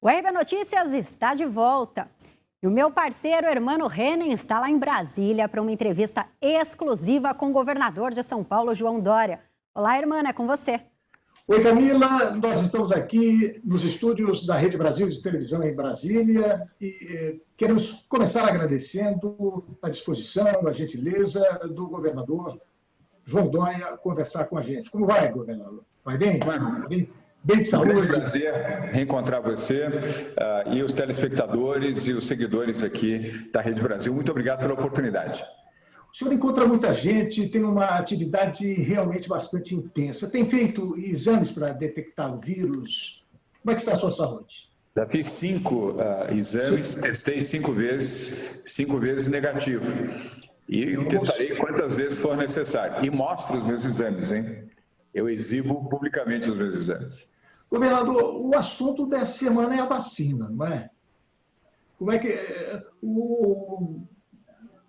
O RB Notícias está de volta. E o meu parceiro, Hermano Renan, está lá em Brasília para uma entrevista exclusiva com o governador de São Paulo, João Dória. Olá, Hermano, é com você. Oi, Camila. Nós estamos aqui nos estúdios da Rede Brasil de televisão em Brasília e queremos começar agradecendo a disposição, a gentileza do governador João Dória conversar com a gente. Como vai, governador? Vai bem? Mano, bem de saúde? Um grande prazer reencontrar você e os telespectadores e os seguidores aqui da Rede Brasil. Muito obrigado pela oportunidade. O senhor encontra muita gente, tem uma atividade realmente bastante intensa. Tem feito exames para detectar o vírus? Como é que está a sua saúde? Já fiz 5 exames, testei 5 vezes negativo. E testarei quantas vezes for necessário. E mostro os meus exames, hein? Eu exibo publicamente os meus exames. Governador, o assunto dessa semana é a vacina, não é? Como é que...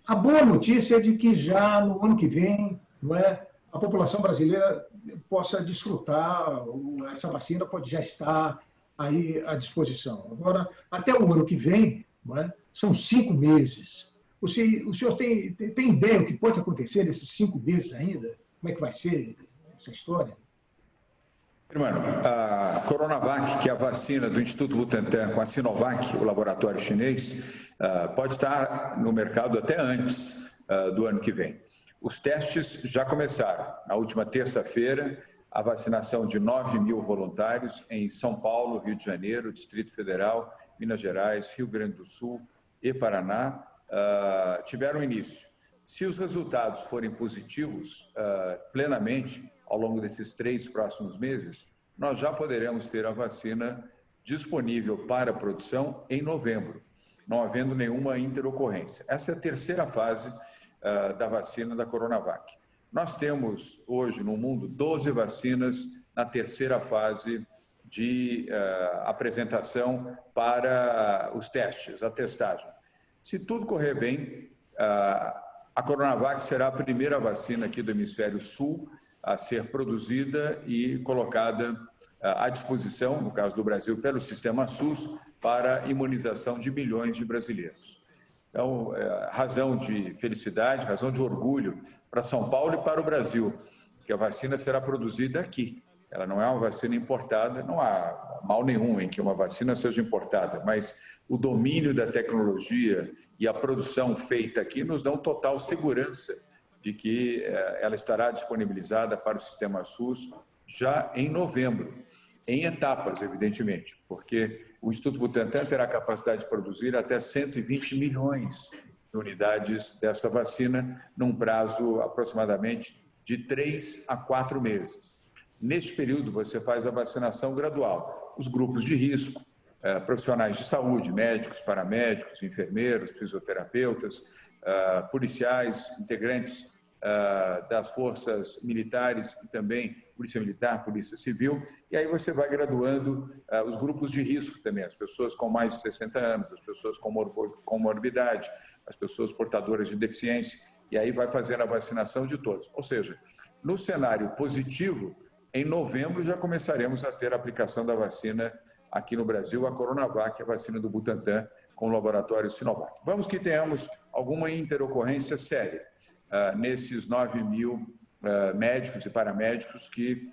A boa notícia é de que já no ano que vem, não é, a população brasileira possa desfrutar, essa vacina pode já estar aí à disposição. Agora, até o ano que vem, não é, são 5 meses. O senhor tem ideia do que pode acontecer nesses 5 meses ainda? Como é que vai ser essa história? Irmão, a Coronavac, que é a vacina do Instituto Butantan com a Sinovac, o laboratório chinês, pode estar no mercado até antes do ano que vem. Os testes já começaram. Na última terça-feira, a vacinação de 9 mil voluntários em São Paulo, Rio de Janeiro, Distrito Federal, Minas Gerais, Rio Grande do Sul e Paraná tiveram início. Se os resultados forem positivos plenamente, ao longo desses 3 próximos meses, nós já poderemos ter a vacina disponível para produção em novembro, não havendo nenhuma interocorrência. Essa é a terceira fase da vacina da Coronavac. Nós temos hoje no mundo 12 vacinas na terceira fase de apresentação para os testes, a testagem. Se tudo correr bem, a Coronavac será a primeira vacina aqui do Hemisfério Sul a ser produzida e colocada à disposição, no caso do Brasil, pelo sistema SUS, para imunização de milhões de brasileiros. Então, razão de felicidade, razão de orgulho para São Paulo e para o Brasil, que a vacina será produzida aqui. Ela não é uma vacina importada, não há mal nenhum em que uma vacina seja importada, mas o domínio da tecnologia e a produção feita aqui nos dão total segurança de que ela estará disponibilizada para o sistema SUS já em novembro, em etapas, evidentemente, porque o Instituto Butantan terá capacidade de produzir até 120 milhões de unidades desta vacina num prazo aproximadamente de 3 a 4 meses. Neste período, você faz a vacinação gradual. Os grupos de risco, profissionais de saúde, médicos, paramédicos, enfermeiros, fisioterapeutas, policiais, integrantes das forças militares e também Polícia Militar, Polícia Civil, e aí você vai graduando os grupos de risco também, as pessoas com mais de 60 anos, as pessoas com comorbidade, as pessoas portadoras de deficiência, e aí vai fazendo a vacinação de todos. Ou seja, no cenário positivo, em novembro já começaremos a ter a aplicação da vacina aqui no Brasil, a Coronavac, a vacina do Butantan com o laboratório Sinovac. Vamos que tenhamos alguma interocorrência séria nesses 9 mil médicos e paramédicos que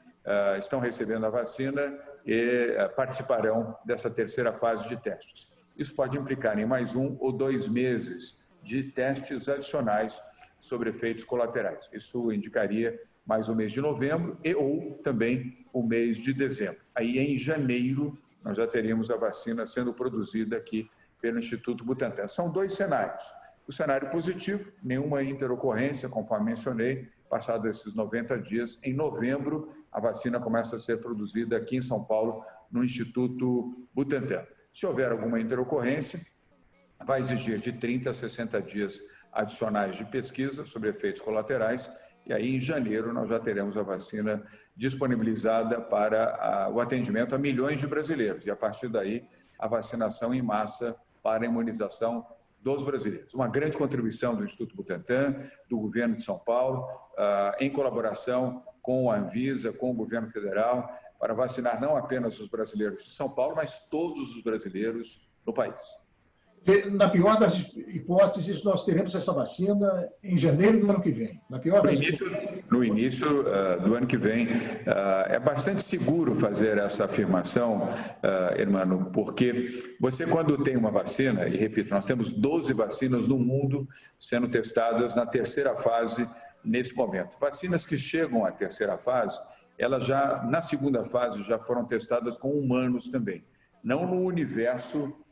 estão recebendo a vacina e participarão dessa terceira fase de testes. Isso pode implicar em mais 1 ou 2 meses de testes adicionais sobre efeitos colaterais. Isso indicaria mais o mês de novembro e ou também o mês de dezembro. Aí em janeiro nós já teríamos a vacina sendo produzida aqui pelo Instituto Butantan. São 2 cenários. O cenário positivo, nenhuma interocorrência, conforme mencionei, passados esses 90 dias, em novembro, a vacina começa a ser produzida aqui em São Paulo, no Instituto Butantan. Se houver alguma interocorrência, vai exigir de 30 a 60 dias adicionais de pesquisa sobre efeitos colaterais, e aí em janeiro nós já teremos a vacina disponibilizada para o atendimento a milhões de brasileiros, e a partir daí a vacinação em massa para a imunização dos brasileiros. Uma grande contribuição do Instituto Butantan, do governo de São Paulo, em colaboração com a Anvisa, com o governo federal, para vacinar não apenas os brasileiros de São Paulo, mas todos os brasileiros no país. Na pior das hipóteses, nós teremos essa vacina em janeiro do ano que vem. No início do ano que vem. É bastante seguro fazer essa afirmação, Hermano, porque você, quando tem uma vacina, e repito, nós temos 12 vacinas no mundo sendo testadas na terceira fase nesse momento. Vacinas que chegam à terceira fase, elas já, na segunda fase, já foram testadas com humanos também. Não no universo,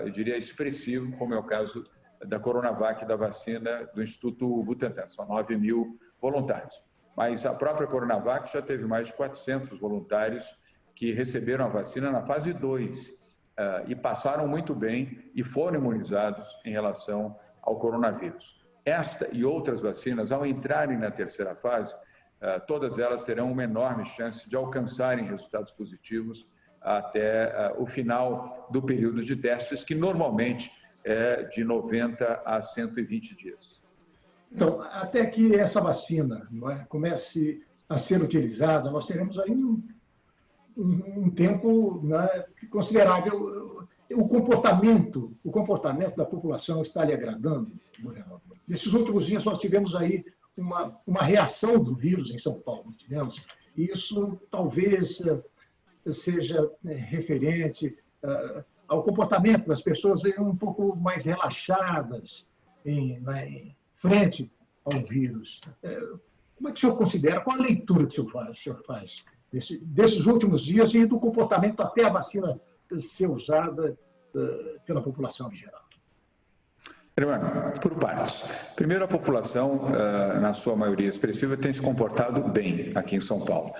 eu diria, expressivo, como é o caso da Coronavac, da vacina do Instituto Butantan. São 9 mil voluntários. Mas a própria Coronavac já teve mais de 400 voluntários que receberam a vacina na fase 2 e passaram muito bem e foram imunizados em relação ao coronavírus. Esta e outras vacinas, ao entrarem na terceira fase, todas elas terão uma enorme chance de alcançarem resultados positivos até o final do período de testes, que normalmente é de 90 a 120 dias. Então, até que essa vacina comece a ser utilizada, nós teremos aí um tempo considerável. O comportamento da população está lhe agradando, governador? Nesses últimos dias nós tivemos aí uma reação do vírus em São Paulo, tivemos. Isso talvez seja referente ao comportamento das pessoas um pouco mais relaxadas em frente ao vírus. Como é que o senhor considera? Qual a leitura que o senhor faz desses últimos dias e do comportamento até a vacina ser usada pela população em geral? Hermano, por partes. Primeiro, a população, na sua maioria expressiva, tem se comportado bem aqui em São Paulo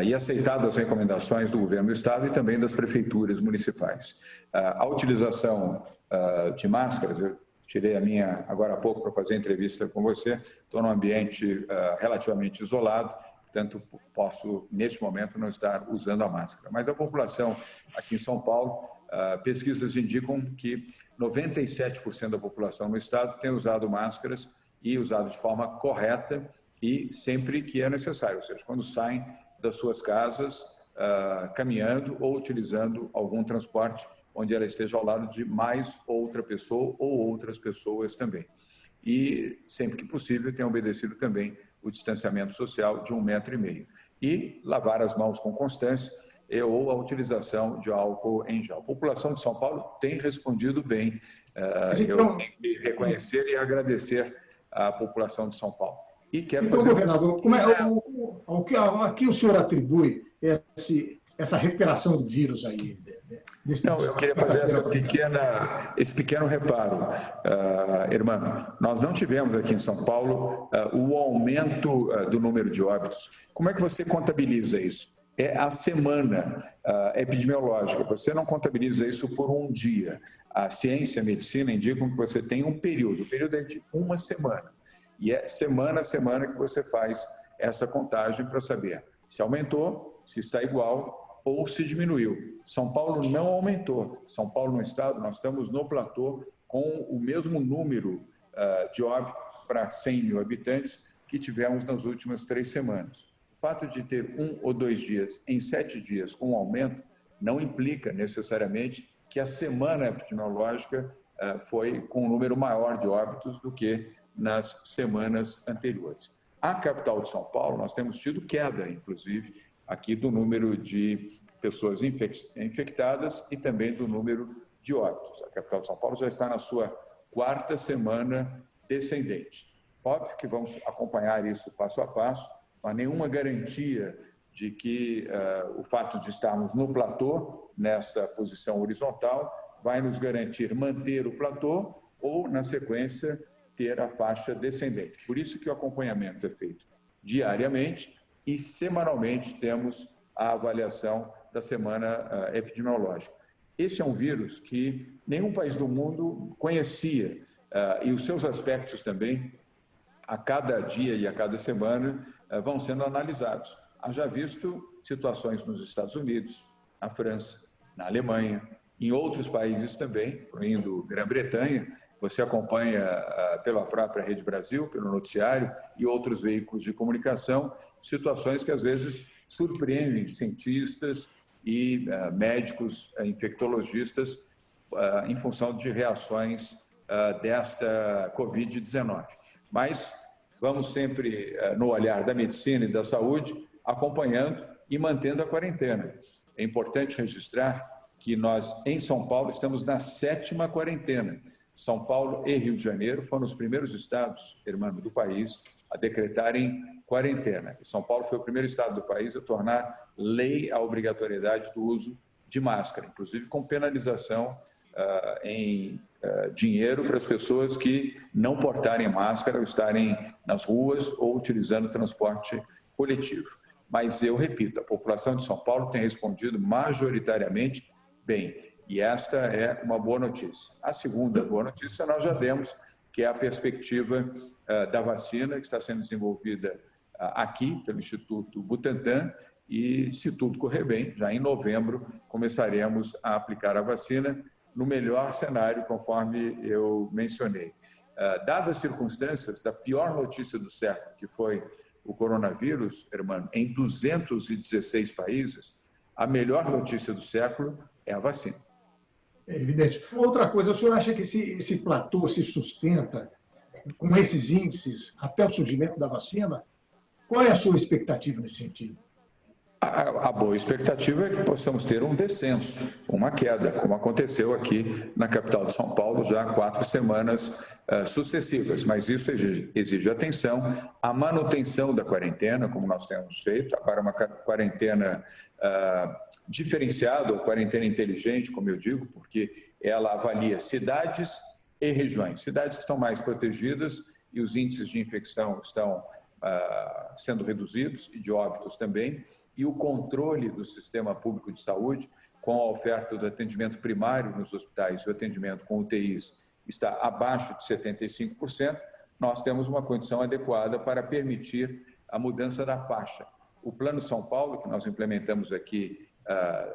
e aceitado as recomendações do governo do Estado e também das prefeituras municipais. A utilização de máscaras, eu tirei a minha agora há pouco para fazer a entrevista com você, estou num ambiente relativamente isolado, portanto, posso, neste momento, não estar usando a máscara. Mas a população aqui em São Paulo, pesquisas indicam que 97% da população no estado tem usado máscaras e usado de forma correta e sempre que é necessário, ou seja, quando saem das suas casas, caminhando ou utilizando algum transporte onde ela esteja ao lado de mais outra pessoa ou outras pessoas também. E, sempre que possível, tem obedecido também o distanciamento social de 1,5 metro. E lavar as mãos com constância ou a utilização de álcool em gel. A população de São Paulo tem respondido bem. Eu tenho que reconhecer e agradecer à população de São Paulo. E quero fazer... governador, a que o senhor atribui essa recuperação do vírus aí? Não, eu queria fazer esse pequeno reparo, Hermano. Nós não tivemos aqui em São Paulo o aumento do número de óbitos. Como é que você contabiliza isso? É a semana epidemiológica. Você não contabiliza isso por um dia. A ciência e a medicina indicam que você tem um período. O período é de uma semana. E é semana a semana que você faz essa contagem para saber se aumentou, se está igual ou se diminuiu. São Paulo não aumentou. São Paulo, no estado, nós estamos no platô com o mesmo número de óbitos para 100 mil habitantes que tivemos nas últimas 3 semanas. O fato de ter 1 ou 2 dias em 7 dias com um aumento não implica necessariamente que a semana epidemiológica foi com um número maior de óbitos do que nas semanas anteriores. A capital de São Paulo, nós temos tido queda, inclusive, aqui do número de pessoas infectadas e também do número de óbitos. A capital de São Paulo já está na sua 4ª semana descendente. Óbvio que vamos acompanhar isso passo a passo, não há nenhuma garantia de que o fato de estarmos no platô, nessa posição horizontal, vai nos garantir manter o platô ou, na sequência, ter a faixa descendente. Por isso que o acompanhamento é feito diariamente e semanalmente temos a avaliação da semana epidemiológica. Esse é um vírus que nenhum país do mundo conhecia e os seus aspectos também, a cada dia e a cada semana, vão sendo analisados. Haja visto situações nos Estados Unidos, na França, na Alemanha, em outros países também, incluindo Grã-Bretanha, Você acompanha pela própria Rede Brasil, pelo noticiário e outros veículos de comunicação, situações que às vezes surpreendem cientistas e médicos, infectologistas, em função de reações desta Covid-19. Mas vamos sempre, no olhar da medicina e da saúde, acompanhando e mantendo a quarentena. É importante registrar que nós, em São Paulo, estamos na 7ª quarentena. São Paulo e Rio de Janeiro foram os primeiros estados, irmão, do país a decretarem quarentena. São Paulo foi o primeiro estado do país a tornar lei a obrigatoriedade do uso de máscara, inclusive com penalização em dinheiro para as pessoas que não portarem máscara ou estarem nas ruas ou utilizando transporte coletivo. Mas eu repito, a população de São Paulo tem respondido majoritariamente bem. E esta é uma boa notícia. A segunda boa notícia nós já demos, que é a perspectiva da vacina que está sendo desenvolvida aqui pelo Instituto Butantan e, se tudo correr bem, já em novembro começaremos a aplicar a vacina no melhor cenário, conforme eu mencionei. Dadas as circunstâncias da pior notícia do século, que foi o coronavírus, irmão, em 216 países, a melhor notícia do século é a vacina. É evidente. Outra coisa, o senhor acha que esse platô se sustenta com esses índices até o surgimento da vacina? Qual é a sua expectativa nesse sentido? A boa expectativa é que possamos ter um descenso, uma queda, como aconteceu aqui na capital de São Paulo já há 4 semanas sucessivas. Mas isso exige atenção, a manutenção da quarentena, como nós temos feito, agora uma quarentena diferenciada, ou quarentena inteligente, como eu digo, porque ela avalia cidades e regiões. Cidades que estão mais protegidas e os índices de infecção estão sendo reduzidos e de óbitos também, e o controle do sistema público de saúde, com a oferta do atendimento primário nos hospitais e o atendimento com UTIs está abaixo de 75%, nós temos uma condição adequada para permitir a mudança da faixa. O Plano São Paulo, que nós implementamos aqui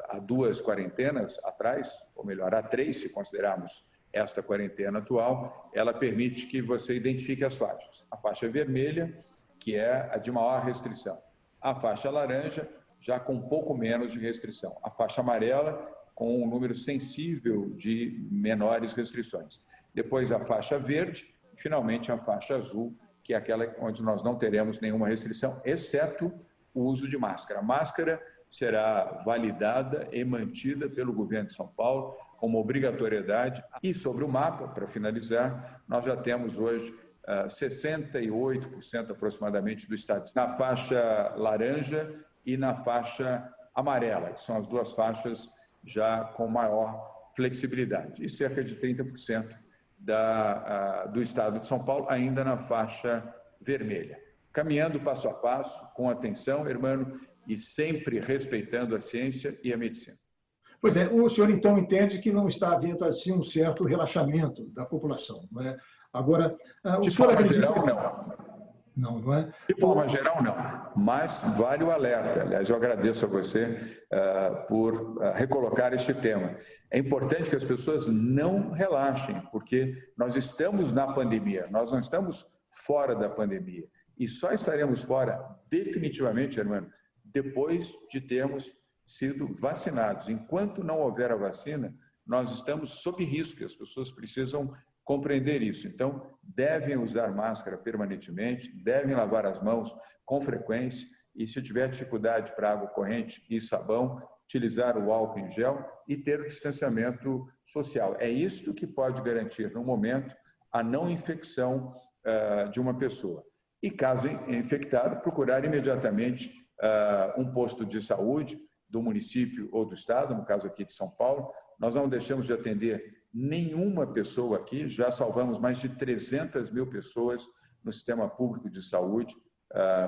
há 2 quarentenas atrás, ou melhor, há 3, se considerarmos esta quarentena atual, ela permite que você identifique as faixas. A faixa vermelha, que é a de maior restrição. A faixa laranja, já com um pouco menos de restrição. A faixa amarela, com um número sensível de menores restrições. Depois a faixa verde, e finalmente a faixa azul, que é aquela onde nós não teremos nenhuma restrição, exceto o uso de máscara. A máscara será validada e mantida pelo governo de São Paulo como obrigatoriedade. E sobre o mapa, para finalizar, nós já temos hoje 68% aproximadamente do estado na faixa laranja e na faixa amarela, que são as 2 faixas já com maior flexibilidade, e cerca de 30% do estado de São Paulo ainda na faixa vermelha. Caminhando passo a passo, com atenção, irmão, e sempre respeitando a ciência e a medicina. Pois é, o senhor então entende que não está havendo assim um certo relaxamento da população, não é? Agora, de forma geral, não. Não é? De forma geral, não. Mas vale o alerta. Aliás, eu agradeço a você por recolocar este tema. É importante que as pessoas não relaxem, porque nós estamos na pandemia, nós não estamos fora da pandemia. E só estaremos fora, definitivamente, irmão, depois de termos sido vacinados. Enquanto não houver a vacina, nós estamos sob risco. As pessoas precisam compreender isso. Então, devem usar máscara permanentemente, devem lavar as mãos com frequência e, se tiver dificuldade para água corrente e sabão, utilizar o álcool em gel e ter o distanciamento social. É isto que pode garantir, no momento, a não infecção de uma pessoa. E, caso infectado, procurar imediatamente um posto de saúde do município ou do estado, no caso aqui de São Paulo. Nós não deixamos de atender nenhuma pessoa aqui, já salvamos mais de 300 mil pessoas no sistema público de saúde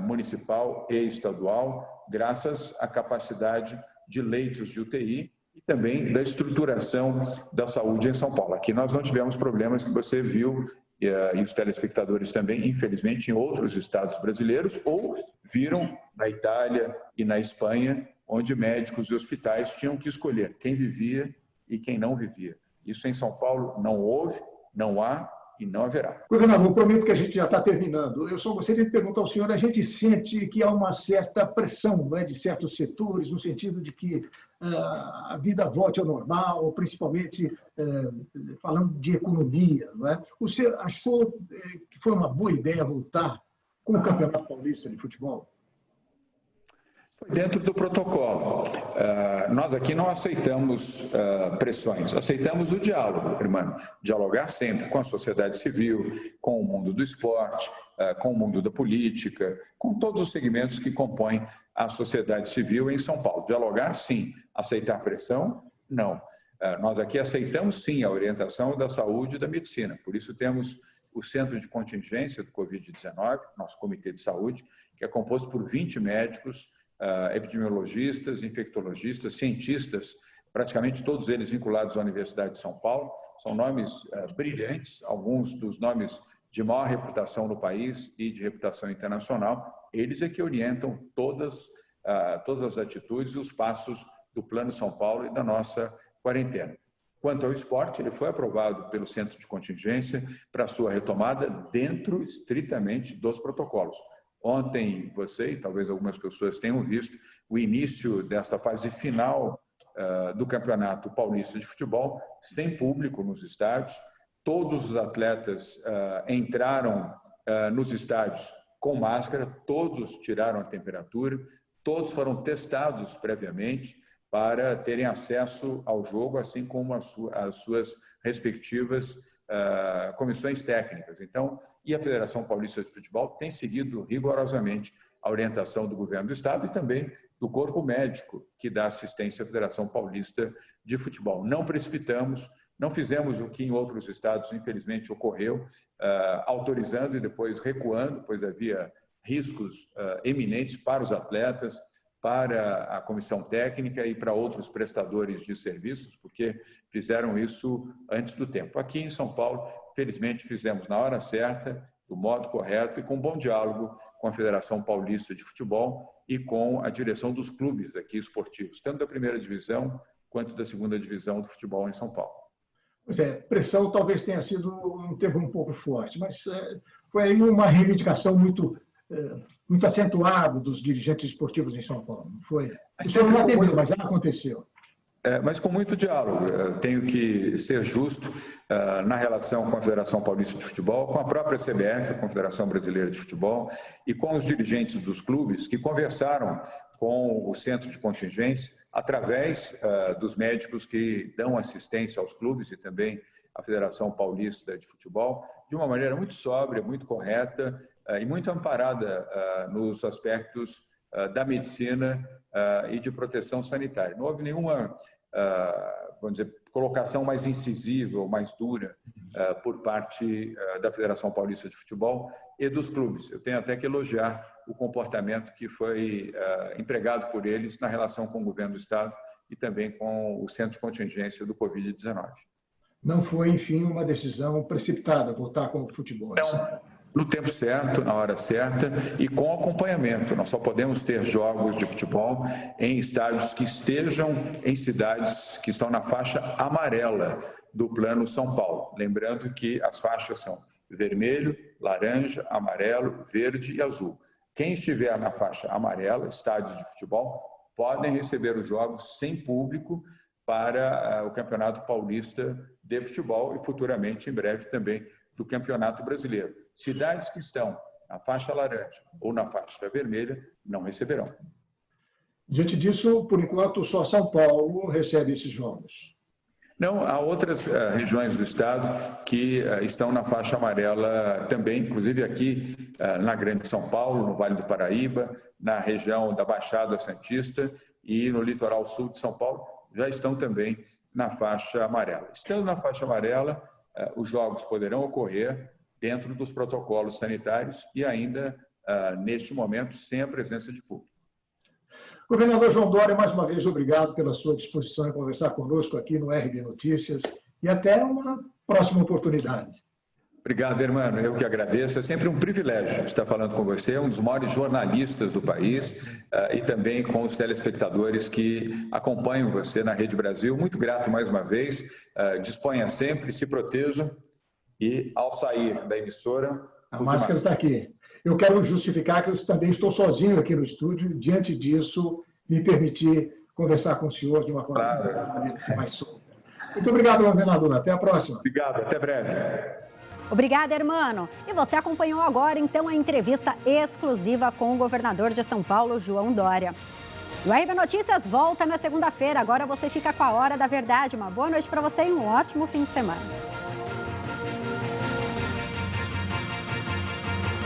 municipal e estadual, graças à capacidade de leitos de UTI e também da estruturação da saúde em São Paulo. Aqui nós não tivemos problemas que você viu, e os telespectadores também, infelizmente, em outros estados brasileiros, ou viram na Itália e na Espanha, onde médicos e hospitais tinham que escolher quem vivia e quem não vivia. Isso em São Paulo não houve, Não há e não haverá. Governador, prometo que a gente já está terminando. Eu só gostaria de perguntar ao senhor, a gente sente que há uma certa pressão, não é, de certos setores, no sentido de que a vida volte ao normal, principalmente falando de economia, não é? O senhor achou que foi uma boa ideia voltar com o Campeonato Paulista de Futebol? Foi dentro do protocolo. Nós aqui não aceitamos pressões, aceitamos o diálogo, irmão. Dialogar sempre com a sociedade civil, com o mundo do esporte, com o mundo da política, com todos os segmentos que compõem a sociedade civil em São Paulo. Dialogar, sim. Aceitar pressão, não. Nós aqui aceitamos, sim, a orientação da saúde e da medicina. Por isso temos o Centro de Contingência do Covid-19, nosso Comitê de Saúde, que é composto por 20 médicos, epidemiologistas, infectologistas, cientistas, praticamente todos eles vinculados à Universidade de São Paulo. São nomes brilhantes, alguns dos nomes de maior reputação no país e de reputação internacional. Eles é que orientam todas as atitudes e os passos do Plano São Paulo e da nossa quarentena. Quanto ao esporte, ele foi aprovado pelo Centro de Contingência para sua retomada dentro estritamente dos protocolos. Ontem, você e talvez algumas pessoas tenham visto o início desta fase final do Campeonato Paulista de Futebol, sem público nos estádios. Todos os atletas entraram nos estádios com máscara, todos tiraram a temperatura, todos foram testados previamente para terem acesso ao jogo, assim como as suas respectivas comissões técnicas. Então, e a Federação Paulista de Futebol tem seguido rigorosamente a orientação do governo do estado e também do corpo médico que dá assistência à Federação Paulista de Futebol. Não precipitamos, não fizemos o que em outros estados, infelizmente, ocorreu, autorizando e depois recuando, pois havia riscos eminentes para os atletas, para a comissão técnica e para outros prestadores de serviços, porque fizeram isso antes do tempo. Aqui em São Paulo, felizmente, fizemos na hora certa, do modo correto e com bom diálogo com a Federação Paulista de Futebol e com a direção dos clubes aqui esportivos, tanto da primeira divisão quanto da segunda divisão do futebol em São Paulo. Pois é, pressão talvez tenha sido um termo um pouco forte, mas foi aí uma reivindicação muito acentuada dos dirigentes esportivos em São Paulo, não foi? O senhor não atendeu, mas já aconteceu. Mas com muito diálogo. Tenho que ser justo na relação com a Federação Paulista de Futebol, com a própria CBF, a Confederação Brasileira de Futebol, e com os dirigentes dos clubes que conversaram com o Centro de Contingência, através dos médicos que dão assistência aos clubes e também à Federação Paulista de Futebol, de uma maneira muito sóbria, muito correta e muito amparada nos aspectos da medicina e de proteção sanitária. Não houve nenhuma, vamos dizer, colocação mais incisiva ou mais dura por parte da Federação Paulista de Futebol e dos clubes. Eu tenho até que elogiar o comportamento que foi empregado por eles na relação com o governo do estado e também com o Centro de Contingência do Covid-19. Não foi, enfim, uma decisão precipitada voltar com o futebol? Não. No tempo certo, na hora certa e com acompanhamento. Nós só podemos ter jogos de futebol em estádios que estejam em cidades que estão na faixa amarela do Plano São Paulo. Lembrando que as faixas são vermelho, laranja, amarelo, verde e azul. Quem estiver na faixa amarela, estádios de futebol, podem receber os jogos sem público para o Campeonato Paulista de Futebol e futuramente, em breve, também do Campeonato Brasileiro. Cidades que estão na faixa laranja ou na faixa vermelha não receberão. Diante disso, por enquanto, só São Paulo recebe esses jogos. Não, há outras regiões do estado que estão na faixa amarela também, inclusive aqui na Grande São Paulo, no Vale do Paraíba, na região da Baixada Santista e no litoral sul de São Paulo, já estão também na faixa amarela. Estando na faixa amarela, os jogos poderão ocorrer dentro dos protocolos sanitários e ainda, neste momento, sem a presença de público. Governador João Dória, mais uma vez, obrigado pela sua disposição em conversar conosco aqui no RB Notícias e até uma próxima oportunidade. Obrigado, irmão. Eu que agradeço. É sempre um privilégio estar falando com você, um dos maiores jornalistas do país e também com os telespectadores que acompanham você na Rede Brasil. Muito grato mais uma vez. Disponha sempre, se proteja e, ao sair da emissora, a máscara está aqui. Eu quero justificar que eu também estou sozinho aqui no estúdio. Diante disso, me permitir conversar com o senhor de uma forma mais solta. Muito obrigado, governador. Até a próxima. Obrigado. Até breve. Obrigada, Hermano. E você acompanhou agora, então, a entrevista exclusiva com o governador de São Paulo, João Dória. O RB Notícias volta na segunda-feira. Agora você fica com a Hora da Verdade. Uma boa noite para você e um ótimo fim de semana.